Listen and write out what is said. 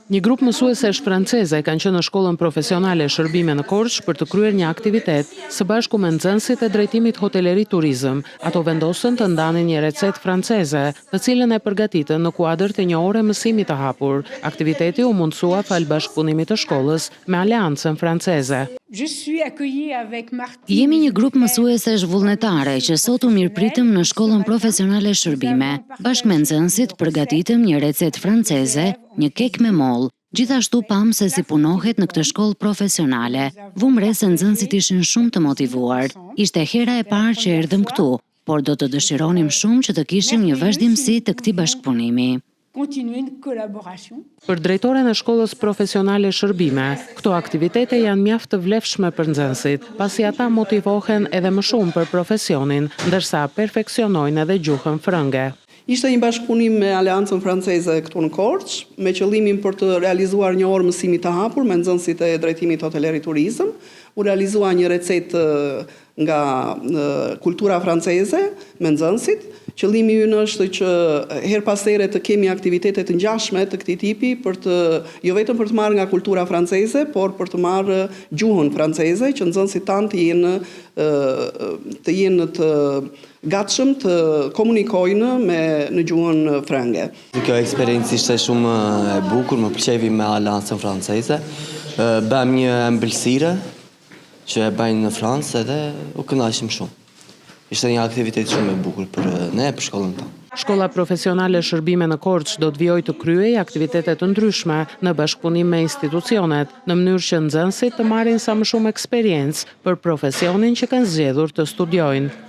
Një grup mësuesesh franceze kanë qenë në shkollën profesionale Shërbime në Korçë për të kryer një aktivitet së bashku me nxënësit e drejtimit hoteleri turizëm. Ato vendosën të ndanin një recetë franceze, të cilën e përgatitën në kuadër të një ore mësimi të hapur. Aktiviteti u mundsua fal bashkëpunimit të shkollës me Aleancën Franceze. Jemi një grup mësuesesh vullnetare që sot u mirëpritëm në shkollën profesionale Shërbime. Bashkë me nxënësit përgatitëm një recetë franceze, një kek me mollë. Gjithashtu pam se si punohet në këtë shkollë profesionale. Vum re se nxënësit ishin shumë të motivuar. Ishte hera e parë që erdhëm këtu, por do të dëshironim shumë që të kishim një vazhdimsi të këtij bashkëpunimi. Për drejtoren e shkollës profesionale Shërbime, këto aktivitete janë mjaft të vlefshme për nxënësit, pasi ata motivohen edhe më shumë për profesionin, ndërsa perfeksionojnë edhe gjuhën frënge. Ishte një bashkëpunim me Aleancën Franceze këtu në Korçë, me qëllimin për të realizuar një orë mësimi të hapur me nxënësit e drejtimit hoteleri turizëm. U realizua një recetë nga kultura franceze me nxënësit. Qëllimi ynë është që her pas here të kemi aktivitete të ngjashme të këtij tipi jo vetëm për të marrë nga kultura franceze, por për të marrë gjuhën franceze, që nxënësit tanë të jenë të gatshëm të komunikojnë në gjuhën frënge. Kjo eksperiencë ishte shumë e bukur, më pëlqevi me Aleancën Franceze. Bëm një ëmbëlsire që e bëjnë në Francë edhe u kënaqëm shumë. Ishte një aktivitet shumë e bukur për ne, për shkollën tonë. Shkolla profesionale Shërbime në Korçë do të vijojë të kryejë aktivitete të ndryshme në bashkëpunim me institucionet, në mënyrë që nxënësit të marrin sa më shumë eksperiencë për profesionin që kanë zgjedhur të studiojnë.